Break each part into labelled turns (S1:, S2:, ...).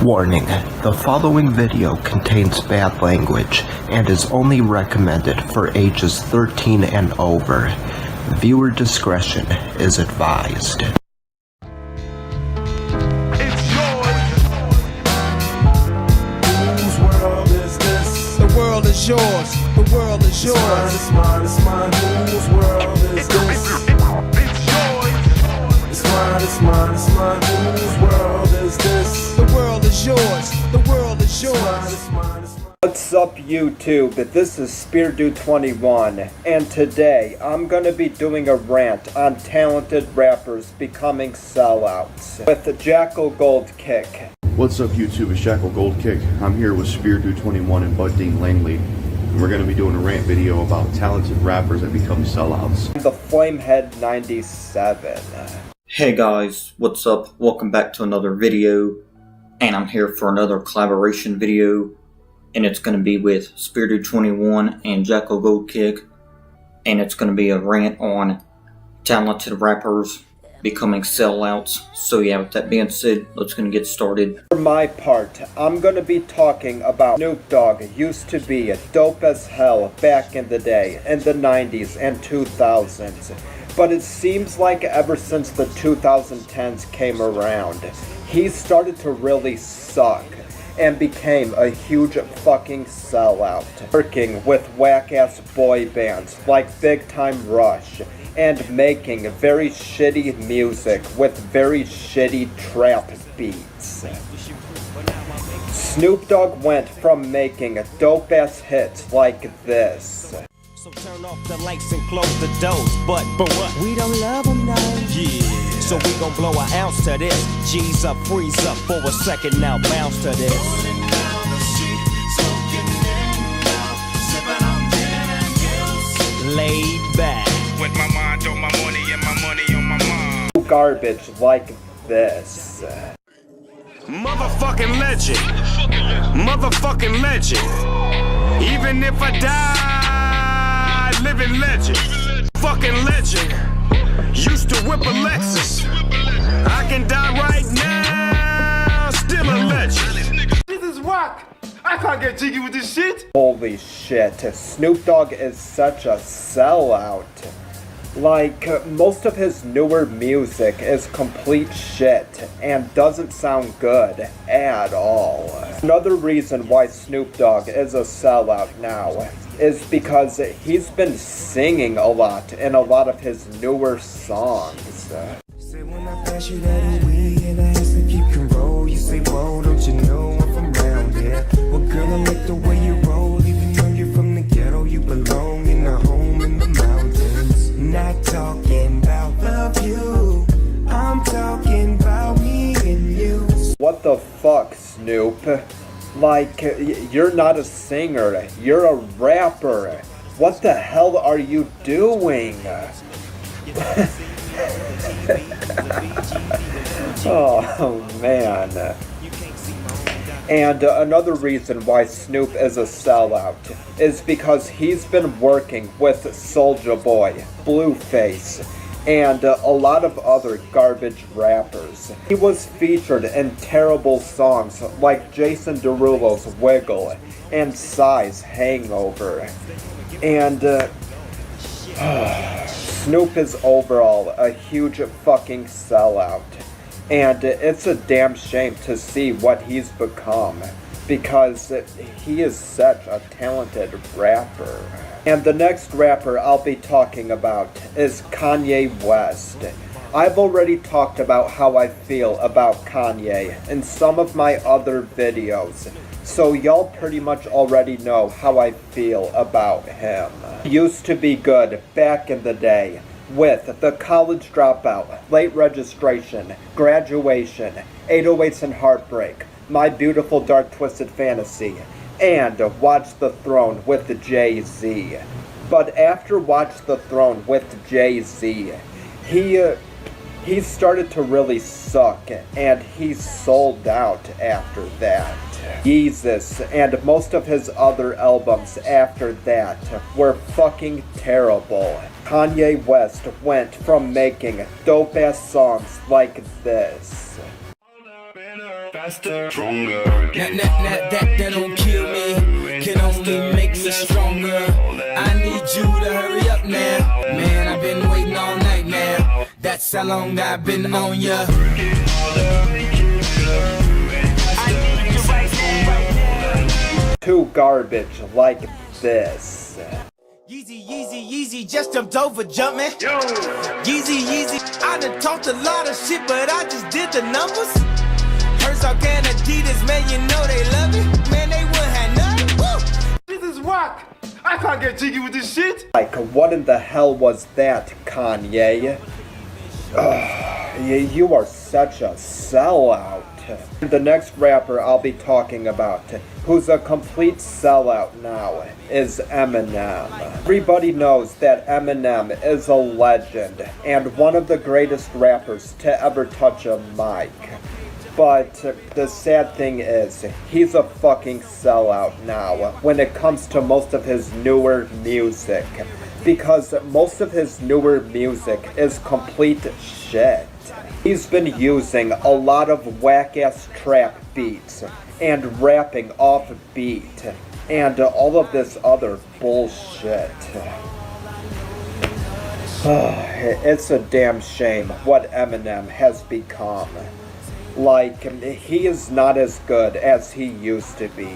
S1: Warning, the following video contains bad language and is only recommended for ages 13 and over. Viewer discretion is advised.
S2: It's yours. Whose world is this? The world is yours. The world is yours. It's mine, it's mine, it's mine. Whose world is this? It's yours. It's mine, it's mine, it's mine. Whose world is this? The world is yours. The world is yours. It's mine, it's mine.
S1: What's up YouTube, this is Speardude21 and today I'm gonna be doing a rant on talented rappers becoming sellouts with JackalGoldKick.
S3: What's up YouTube, it's JackalGoldKick. I'm here with Speardude21 and Bud Dean Langley. And we're gonna be doing a rant video about talented rappers that become sellouts.
S1: The Flamehead97.
S4: Hey guys, what's up? Welcome back to another video, and I'm here for another collaboration video, and it's going to be with Speardude21 and JackalGoldKick, and it's going to be a rant on talented rappers becoming sellouts. So yeah, with that being said, let's get started.
S1: For my part, I'm going to be talking about Snoop Dogg used to be dope as hell back in the day, in the 90s and 2000s. But it seems like ever since the 2010s came around, he started to really suck and became a huge fucking sellout, working with whack-ass boy bands like Big Time Rush and making very shitty music with very shitty trap beats. Snoop Dogg went from making dope-ass hits like this.
S5: So turn off the lights and close the doors, but what? We don't love them now. Yeah. So we gon' blow an ounce to this. G's up, freeze up for a second now, bounce to this. Laid back.
S2: With my mind on my money and my money on my mind.
S1: Garbage like this.
S2: Motherfucking legend. Motherfucking legend. Even if I die, living legend. Fucking legend. Used to whip a Lexus. I can die right now, still a legend. This is whack. I can't get jiggy with this shit.
S1: Holy shit, Snoop Dogg is such a sellout. Like, most of his newer music is complete shit and doesn't sound good at all. Another reason why Snoop Dogg is a sellout now is because he's been singing a lot in a lot of his newer songs.
S6: Say when I pass you that weed and I ask if you can roll, you say, whoa, don't you know I'm from around here? Well, girl, I like the way you roll, even though you're from the ghetto, you belong in a home in the mountains. Not talking about love you, I'm talking about me and you.
S1: What the fuck, Snoop? Like, you're not a singer, you're a rapper. What the hell are you doing? Oh man. And another reason why Snoop is a sellout is because he's been working with Soulja Boy, Blueface, and a lot of other garbage rappers. He was featured in terrible songs like Jason Derulo's Wiggle and Psy's Hangover. And Snoop is overall a huge fucking sellout. And it's a damn shame to see what he's become, because he is such a talented rapper. And the next rapper I'll be talking about is Kanye West. I've already talked about how I feel about Kanye in some of my other videos, so y'all pretty much already know how I feel about him. He used to be good back in the day, with The College Dropout, Late Registration, Graduation, 808s and Heartbreak, My Beautiful Dark Twisted Fantasy, and Watch the Throne with Jay-Z. But after Watch the Throne with Jay-Z, he started to really suck, and he sold out after that. Jesus and most of his other albums after that were fucking terrible. Kanye West went from making dope-ass songs like this.
S2: faster, stronger.
S6: That don't kill me, can only make me stronger. I need you to hurry up now. Man, I've been waiting all night now. That's how long I've been on ya.
S1: Too garbage like this.
S6: Yeezy, just jumped over jumping. Yeezy, I done talked a lot of shit, but I just did the numbers. Herzog and Adidas, man, you know they love it. Man, they wouldn't have nothing. Woo!
S2: This is whack. I can't get jiggy with this shit.
S1: Like, what in the hell was that, Kanye? You are such a sellout. The next rapper I'll be talking about, who's a complete sellout now, is Eminem. Everybody knows that Eminem is a legend and one of the greatest rappers to ever touch a mic. But the sad thing is, he's a fucking sellout now when it comes to most of his newer music. Because most of his newer music is complete shit. He's been using a lot of whack-ass trap beats and rapping off beat and all of this other bullshit. It's a damn shame what Eminem has become. Like, he is not as good as he used to be.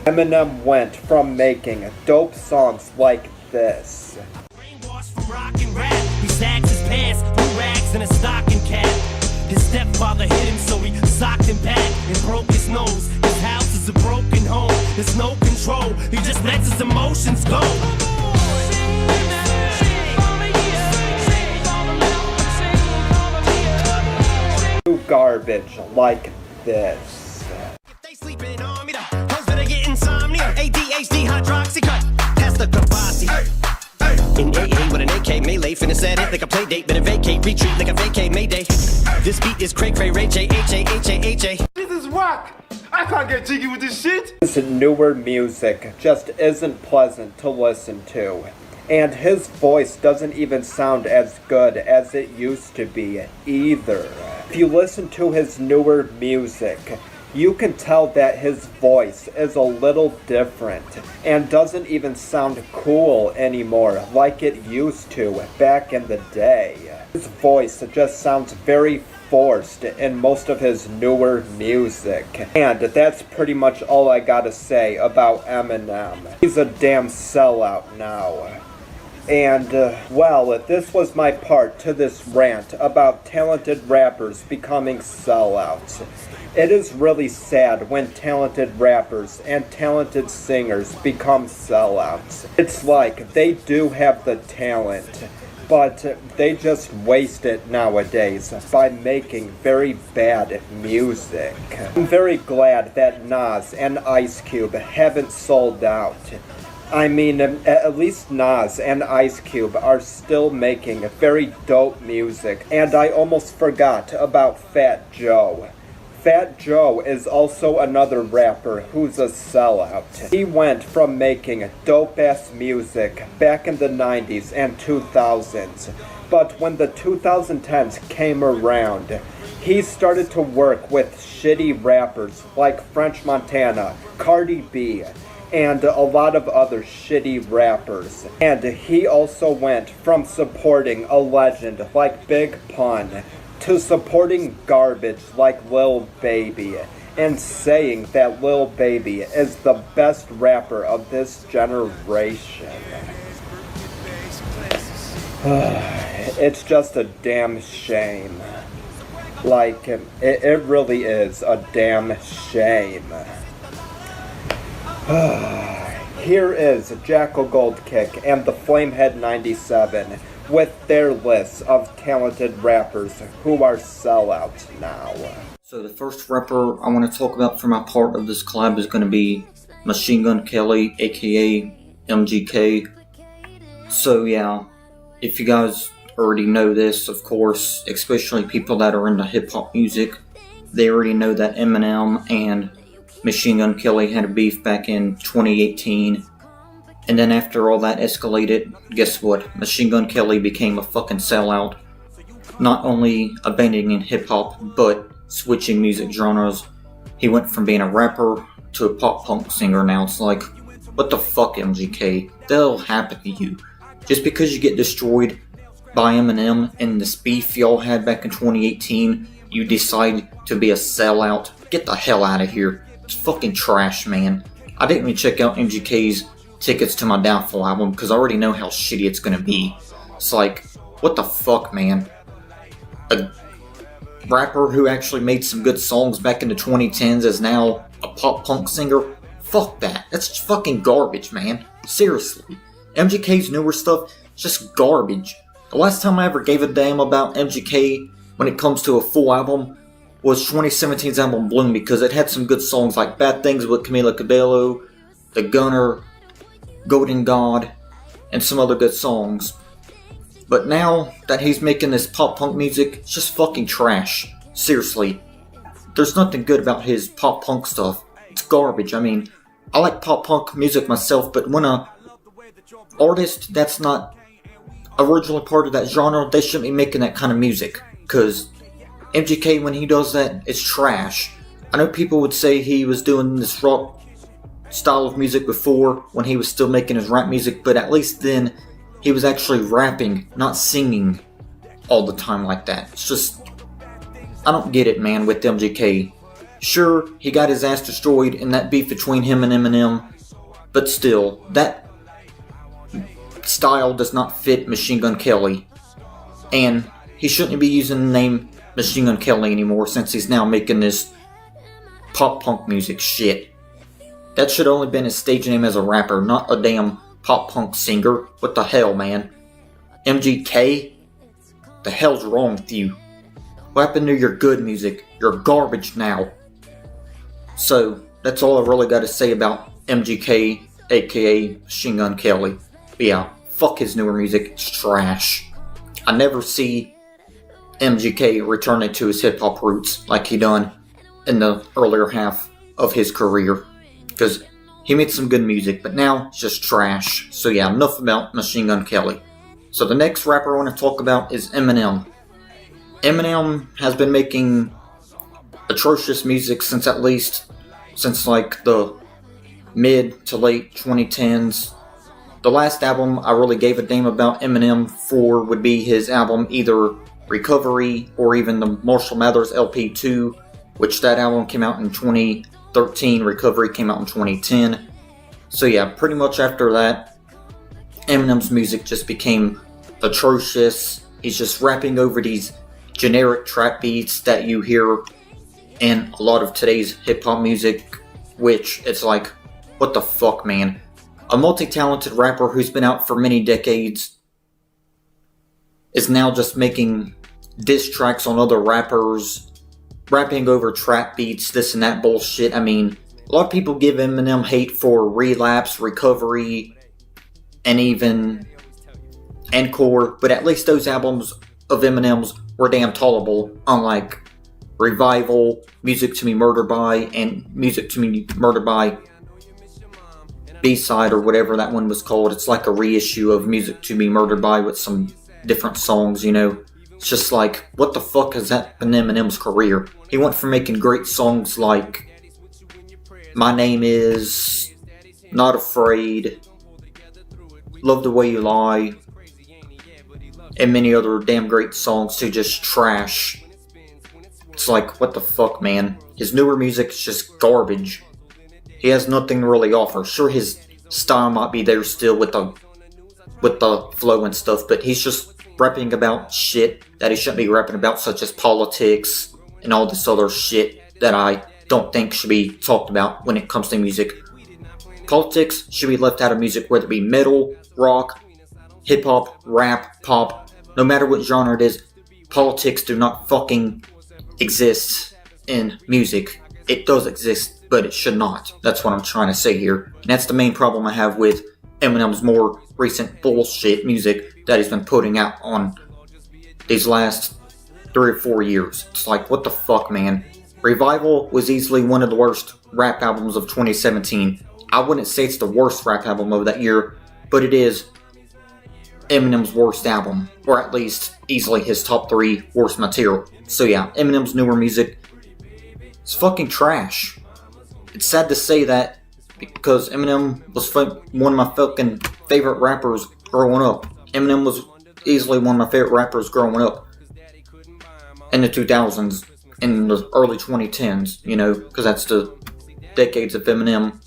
S1: Eminem went from making dope songs like this.
S5: Brainwashed from rock and rap. He sags his pants with rags and a stocking cap. His stepfather hit him, so he socked him back and broke his nose. His house is a broken home. There's no control. He just lets his emotions go.
S1: Garbage like this.
S5: If they sleeping on me, the hoes better get insomnia. ADHD, hydroxycut, pass the Kavasi. In AA with an AK melee, finna set it like a play date, better vacate, retreat like a vacay Mayday. This beat is cray cray, Ray J, H-A.
S2: This is whack. I can't get jiggy with this shit.
S1: His newer music just isn't pleasant to listen to. And his voice doesn't even sound as good as it used to be either. If you listen to his newer music, you can tell that his voice is a little different and doesn't even sound cool anymore like it used to back in the day. His voice just sounds very forced in most of his newer music. And that's pretty much all I gotta say about Eminem. He's a damn sellout now. And, well, this was my part to this rant about talented rappers becoming sellouts. It is really sad when talented rappers and talented singers become sellouts. It's like they do have the talent, but they just waste it nowadays by making very bad music. I'm very glad that Nas and Ice Cube haven't sold out. I mean, at least Nas and Ice Cube are still making very dope music, and I almost forgot about Fat Joe. Fat Joe is also another rapper who's a sellout. He went from making dope-ass music back in the 90s and 2000s, but when the 2010s came around, he started to work with shitty rappers like French Montana, Cardi B, and a lot of other shitty rappers. And he also went from supporting a legend like Big Pun to supporting garbage like Lil Baby and saying that Lil Baby is the best rapper of this generation. It's just a damn shame. Like, it really is a damn shame. Here is JackalGoldKick and the Flamehead97 with their lists of talented rappers who are sellouts now.
S4: So the first rapper I want to talk about for my part of this collab is going to be Machine Gun Kelly, aka MGK. So yeah, if you guys already know this, of course, especially people that are into hip-hop music, they already know that Eminem and Machine Gun Kelly had a beef back in 2018, and then after all that escalated, guess what? Machine Gun Kelly became a fucking sellout, not only abandoning hip-hop, but switching music genres he went from being a rapper to a pop punk singer now. It's like, what the fuck, MGK? The hell happened to you? Just because you get destroyed by Eminem and this beef y'all had back in 2018, you decide to be a sellout? Get the hell out of here. It's fucking trash, man. I didn't even check out MGK's Tickets to My Downfall album because I already know how shitty it's gonna be. It's like, what the fuck, man? A rapper who actually made some good songs back in the 2010s is now a pop punk singer? Fuck that. That's fucking garbage, man. Seriously. MGK's newer stuff is just garbage. The last time I ever gave a damn about MGK when it comes to a full album was 2017's album Bloom, because it had some good songs like Bad Things with Camila Cabello, The Gunner, Golden God, and some other good songs. But now that he's making this pop punk music, it's just fucking trash. Seriously. There's nothing good about his pop punk stuff. It's garbage. I mean, I like pop punk music myself, but when a artist that's not originally part of that genre, they shouldn't be making that kind of music. Because MGK, when he does that, it's trash. I know people would say he was doing this rock style of music before when he was still making his rap music, but at least then he was actually rapping, not singing all the time like that. It's just, I don't get it, man, with MGK. Sure, he got his ass destroyed in that beef between him and Eminem, but still, that style does not fit Machine Gun Kelly. And he shouldn't be using the name Machine Gun Kelly anymore since he's now making this pop punk music shit. That should only been his stage name as a rapper, not a damn pop punk singer. What the hell, man? MGK? The hell's wrong with you? What happened to your good music? You're garbage now. So, that's all I really got to say about MGK, aka Machine Gun Kelly. But yeah, fuck his newer music, it's trash. I never see MGK returning to his hip hop roots like he done in the earlier half of his career. Because he made some good music, but now it's just trash. So yeah, enough about Machine Gun Kelly. So the next rapper I want to talk about is Eminem. Eminem has been making atrocious music since like the mid to late 2010s. The last album I really gave a damn about Eminem for would be his album either Recovery or even the Marshall Mathers LP2, which that album came out in 2013, Recovery came out in 2010. So yeah, pretty much after that, Eminem's music just became atrocious. He's just rapping over these generic trap beats that you hear in a lot of today's hip-hop music, which it's like, what the fuck, man? A multi-talented rapper who's been out for many decades is now just making diss tracks on other rappers, rapping over trap beats, this and that bullshit. I mean, a lot of people give Eminem hate for Relapse, Recovery, and even Encore, but at least those albums of Eminem's were damn tolerable, unlike Revival, Music to Be Murdered By, and Music to Be Murdered By B-side or whatever that one was called. It's like a reissue of Music to Be Murdered By with some different songs, you know. It's just like, what the fuck has that been Eminem's career? He went from making great songs like My Name Is, Not Afraid, Love the Way You Lie, and many other damn great songs to just trash. It's like, what the fuck, man? His newer music is just garbage. He has nothing to really offer. Sure, his style might be there still with the flow and stuff, but he's just rapping about shit that he shouldn't be rapping about, such as politics and all this other shit that I don't think should be talked about when it comes to music. Politics should be left out of music, whether it be metal, rock, hip-hop, rap, pop, no matter what genre it is. Politics do not fucking exist in music. It does exist, but it should not. That's what I'm trying to say here. And that's the main problem I have with Eminem's more recent bullshit music that he's been putting out on these last 3 or 4 years. It's like, what the fuck, man? Revival was easily one of the worst rap albums of 2017. I wouldn't say it's the worst rap album of that year, but it is Eminem's worst album, or at least easily his top 3 worst material. So yeah, Eminem's newer music It's fucking trash. It's sad to say that because Eminem was one of my fucking favorite rappers growing up. Eminem was easily one of my favorite rappers growing up in the 2000s, in the early 2010s, you know, because that's the decades of Eminem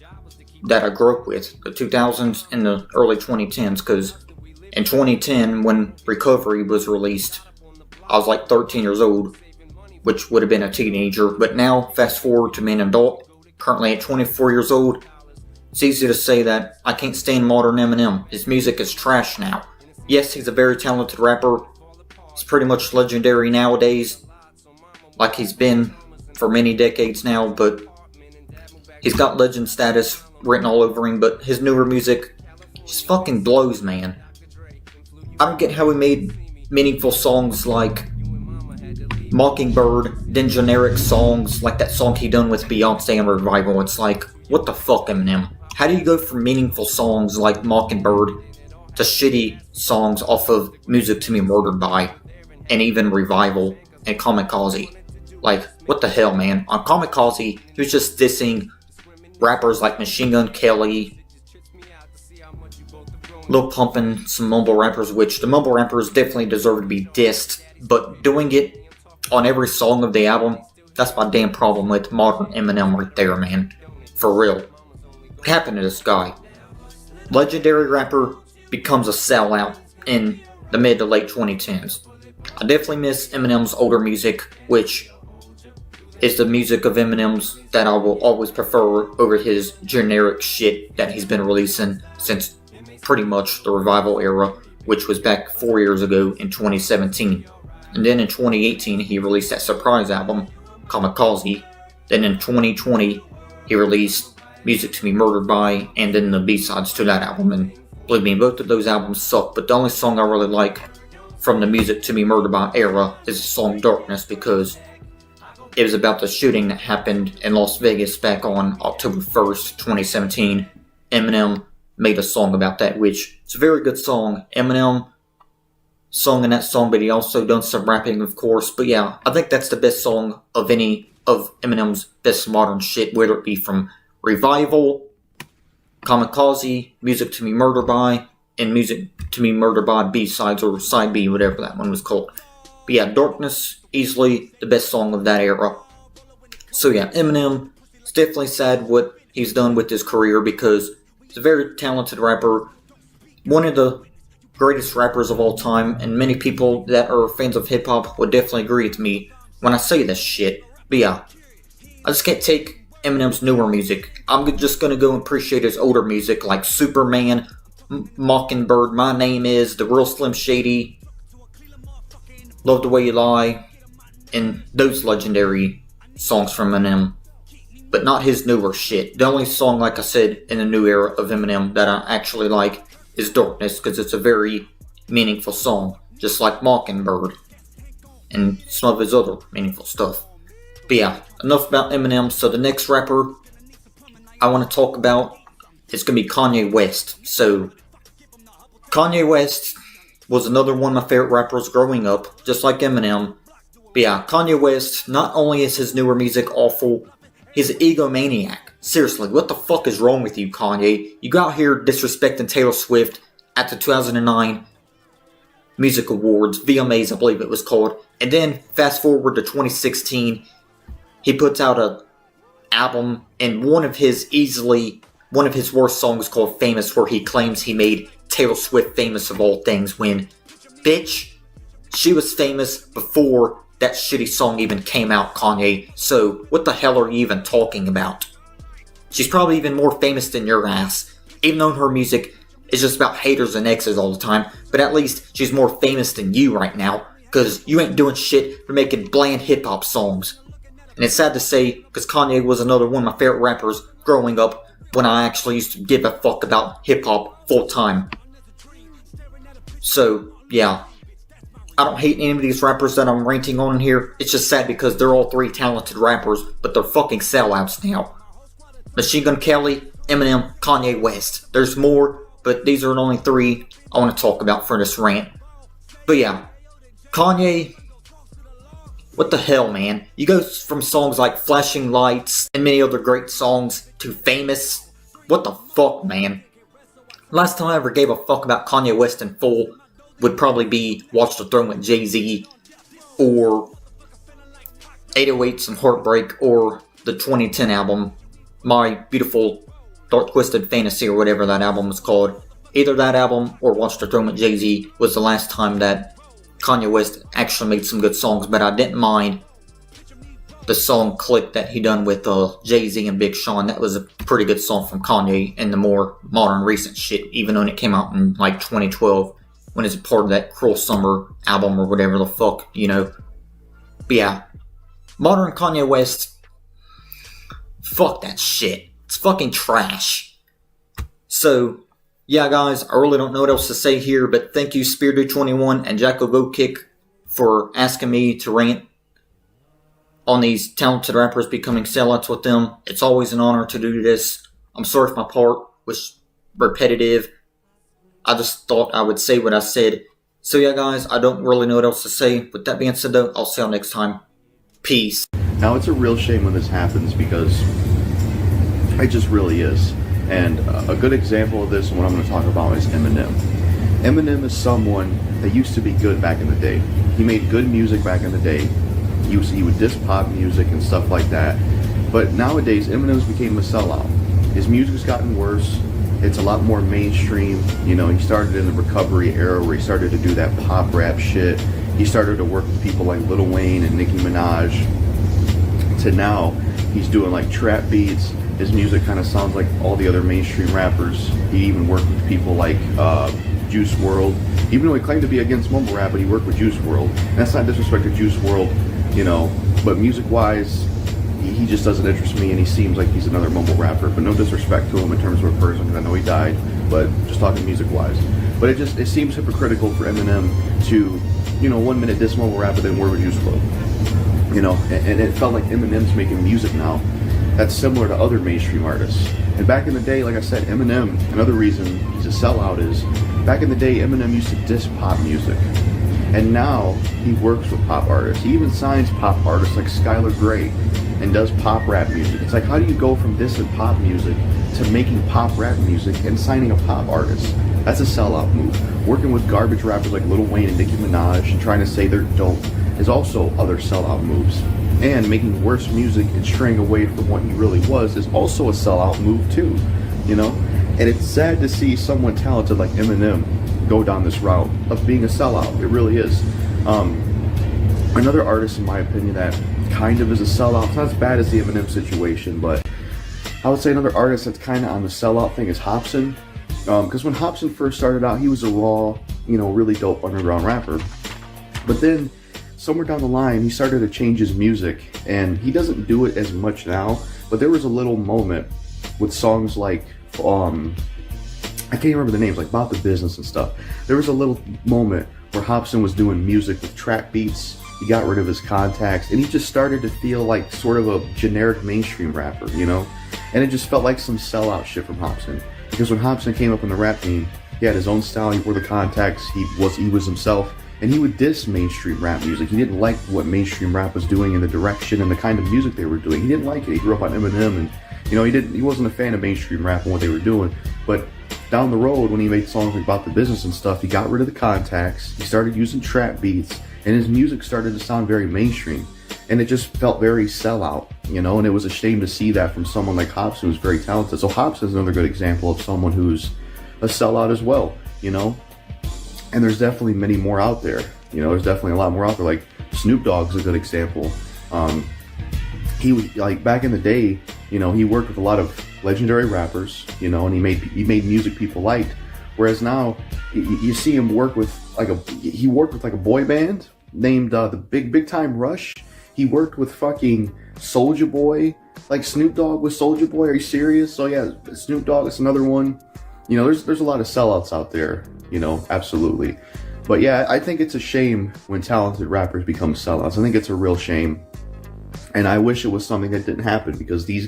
S4: that I grew up with, the 2000s and the early 2010s, because in 2010, when Recovery was released, I was like 13 years old, which would have been a teenager, but now, fast forward to me an adult, currently at 24 years old, it's easy to say that I can't stand modern Eminem. His music is trash now. Yes, he's a very talented rapper. He's pretty much legendary nowadays, like he's been for many decades now, but he's got legend status written all over him, but his newer music just fucking blows, man. I don't get how he made meaningful songs like Mockingbird, then generic songs like that song he done with Beyonce and Revival. It's like, what the fuck, Eminem? How do you go from meaningful songs like Mockingbird to shitty songs off of Music to Be Murdered By, and even Revival and Kamikaze? Like, what the hell, man? On Kamikaze, he was just dissing rappers like Machine Gun Kelly, Lil Pump, and some mumble rappers, which the mumble rappers definitely deserve to be dissed, but doing it on every song of the album, that's my damn problem with modern Eminem right there, man. For real. What happened to this guy? Legendary rapper becomes a sellout in the mid to late 2010s. I definitely miss Eminem's older music, which is the music of Eminem's that I will always prefer over his generic shit that he's been releasing since pretty much the Revival era, which was back 4 years ago in 2017. And then in 2018, he released that surprise album, Kamikaze. Then in 2020, he released Music to Be Murdered By, and then the B-sides to that album. And believe me, both of those albums suck, but the only song I really like from the Music to Be Murdered By era is the song Darkness, because it was about the shooting that happened in Las Vegas back on October 1st, 2017. Eminem made a song about that, which is a very good song. Eminem sung in that song, but he also done some rapping, of course. But yeah, I think that's the best song of any of Eminem's best modern shit, whether it be from Revival, Kamikaze, Music to Be Murdered By, and Music to Be Murdered By B-sides, or Side B, whatever that one was called. But yeah, Darkness, easily the best song of that era. So yeah, Eminem, it's definitely sad what he's done with his career, because he's a very talented rapper, one of the greatest rappers of all time, and many people that are fans of hip-hop would definitely agree with me when I say this shit. But yeah, I just can't take Eminem's newer music. I'm just gonna go and appreciate his older music, like Superman, Mockingbird, My Name Is, The Real Slim Shady, Love the Way You Lie, and those legendary songs from Eminem, but not his newer shit. The only song, like I said, in the new era of Eminem that I actually like is Darkness, because it's a very meaningful song, just like Mockingbird and some of his other meaningful stuff. But yeah, enough about Eminem. So the next rapper I want to talk about is going to be Kanye West. So Kanye West was another one of my favorite rappers growing up, just like Eminem. But yeah, Kanye West, not only is his newer music awful, he's an egomaniac. Seriously, what the fuck is wrong with you, Kanye? You got here disrespecting Taylor Swift at the 2009 Music Awards, VMAs I believe it was called, and then fast forward to 2016, he puts out an album, and one of his worst songs called Famous, where he claims he made Taylor Swift famous of all things, when, bitch, she was famous before that shitty song even came out, Kanye, so what the hell are you even talking about? She's probably even more famous than your ass, even though her music is just about haters and exes all the time, but at least she's more famous than you right now, because you ain't doing shit for making bland hip-hop songs. And it's sad to say, because Kanye was another one of my favorite rappers growing up, when I actually used to give a fuck about hip-hop full-time. So, yeah. I don't hate any of these rappers that I'm ranting on here, it's just sad because they're all three talented rappers, but they're fucking sellouts now. Machine Gun Kelly, Eminem, Kanye West. There's more, but these are the only three I want to talk about for this rant. But yeah, Kanye, What the hell, man? You go from songs like Flashing Lights and many other great songs to Famous. What the fuck, man? Last time I ever gave a fuck about Kanye West in full would probably be Watch the Throne with Jay-Z, or 808s and Heartbreak, or the 2010 album, My Beautiful Dark Twisted Fantasy, or whatever that album was called. Either that album or Watch the Throne with Jay-Z was the last time that Kanye West actually made some good songs, but I didn't mind the song Click that he done with Jay-Z and Big Sean. That was a pretty good song from Kanye in the more modern recent shit, even when it came out in like 2012, when it's a part of that Cruel Summer album or whatever the fuck, you know. But yeah, modern Kanye West, fuck that shit. It's fucking trash. So, yeah, guys, I really don't know what else to say here, but thank you, Speardude21 and JackalGoldKick, for asking me to rant on these talented rappers becoming sellouts with them. It's always an honor to do this. I'm sorry if my part was repetitive. I just thought I would say what I said. So yeah, guys, I don't really know what else to say. With that being said, though, I'll see y'all next time. Peace.
S3: Now, it's a real shame when this happens, because it just really is. And a good example of this, and what I'm going to talk about, is Eminem. Eminem is someone that used to be good back in the day. He made good music back in the day. He would diss pop music and stuff like that. But nowadays, Eminem's became a sellout. His music's gotten worse. It's a lot more mainstream. You know, he started in the recovery era where he started to do that pop rap shit. He started to work with people like Lil Wayne and Nicki Minaj. To now, he's doing like trap beats. His music kind of sounds like all the other mainstream rappers. He even worked with people like Juice WRLD. Even though he claimed to be against mumble rap, but he worked with Juice WRLD. And that's not disrespect to Juice WRLD, you know, but music-wise, he just doesn't interest me, and he seems like he's another mumble rapper. But no disrespect to him in terms of a person, because I know he died, but just talking music-wise. But it seems hypocritical for Eminem to, you know, 1 minute diss mumble rap, but then work with Juice WRLD. You know, and it felt like Eminem's making music now that's similar to other mainstream artists. And back in the day, like I said, Eminem, another reason he's a sellout is, back in the day, Eminem used to diss pop music. And now, he works with pop artists. He even signs pop artists like Skylar Grey and does pop rap music. It's like, how do you go from dissing pop music to making pop rap music and signing a pop artist? That's a sellout move. Working with garbage rappers like Lil Wayne and Nicki Minaj and trying to say they're dope is also other sellout moves. And making worse music and straying away from what he really was is also a sellout move too, you know? And it's sad to see someone talented like Eminem go down this route of being a sellout. It really is. Another artist, in my opinion, that kind of is a sellout, it's not as bad as the Eminem situation, but I would say another artist that's kind of on the sellout thing is Hopsin. Because when Hopsin first started out, he was a raw, you know, really dope underground rapper. But then, somewhere down the line, he started to change his music, and he doesn't do it as much now, but there was a little moment with songs like, I can't remember the names, like About the Business and stuff. There was a little moment where Hopsin was doing music with trap beats. He got rid of his contacts, and he just started to feel like sort of a generic mainstream rapper, you know? And it just felt like some sellout shit from Hopsin. Because when Hopsin came up in the rap game, he had his own style, he wore the contacts, he was himself, and he would diss mainstream rap music. He didn't like what mainstream rap was doing and the direction and the kind of music they were doing. He didn't like it. He grew up on Eminem, and you know, he wasn't a fan of mainstream rap and what they were doing. But down the road, when he made songs like About the Business and stuff, he got rid of the contacts, he started using trap beats, and his music started to sound very mainstream. And it just felt very sellout, you know, and it was a shame to see that from someone like Hopsin, who's very talented. So Hopsin is another good example of someone who's a sellout as well, you know. And there's definitely many more out there. You know, there's definitely a lot more out there. Like Snoop Dogg's a good example. He like back in the day, you know, he worked with a lot of legendary rappers, you know, and he made music people liked. Whereas now, you see him work with he worked with like a boy band named the Big Time Rush. He worked with fucking Soulja Boy, like Snoop Dogg with Soulja Boy. Are you serious? So yeah, Snoop Dogg is another one. You know, there's a lot of sellouts out there, you know, absolutely. But yeah, I think it's a shame when talented rappers become sellouts. I think it's a real shame. And I wish it was something that didn't happen, because these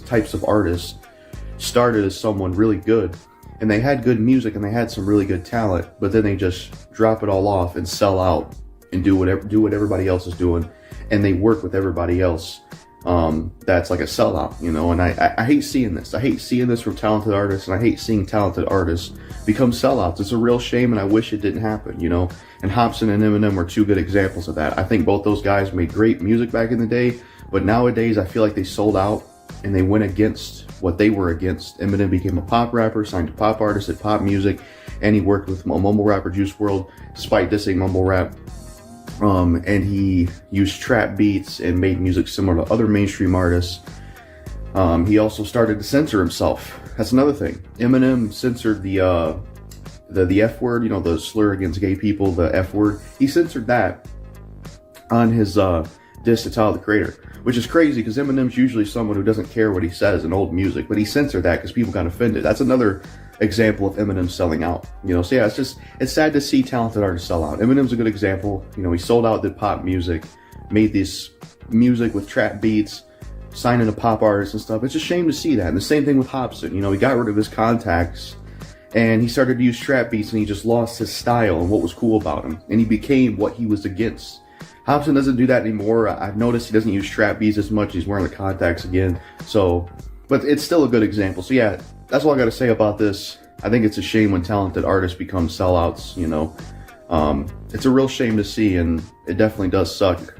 S3: types of artists started as someone really good, and they had good music and they had some really good talent, but then they just drop it all off and sell out and do what everybody else is doing, and they work with everybody else. That's like a sellout, you know, and I hate seeing this. I hate seeing this from talented artists, and I hate seeing talented artists become sellouts. It's a real shame, and I wish it didn't happen, you know. And Hopsin and Eminem were two good examples of that. I think both those guys made great music back in the day, but nowadays I feel like they sold out and they went against what they were against. Eminem became a pop rapper, signed to pop artists at Pop Music, and he worked with mumble rapper Juice WRLD, despite dissing mumble rap. And he used trap beats and made music similar to other mainstream artists. He also started to censor himself. That's another thing. Eminem censored the F word, you know, the slur against gay people, the F word. He censored that on his diss to Tyler, the Creator, which is crazy because Eminem's usually someone who doesn't care what he says in old music, but he censored that because people got offended. That's another example of Eminem selling out, you know. So yeah, it's sad to see talented artists sell out. Eminem's a good example. You know, he sold out, did pop music, made this music with trap beats, signing to pop artists and stuff. It's a shame to see that. And the same thing with Hopsin. You know, he got rid of his contacts and he started to use trap beats, and he just lost his style and what was cool about him, and he became what he was against. Hopsin doesn't do that anymore. I've noticed he doesn't use trap beats as much. He's wearing the contacts again. So, but it's still a good example. So yeah, that's all I got to say about this. I think it's a shame when talented artists become sellouts, you know. It's a real shame to see, and it definitely does suck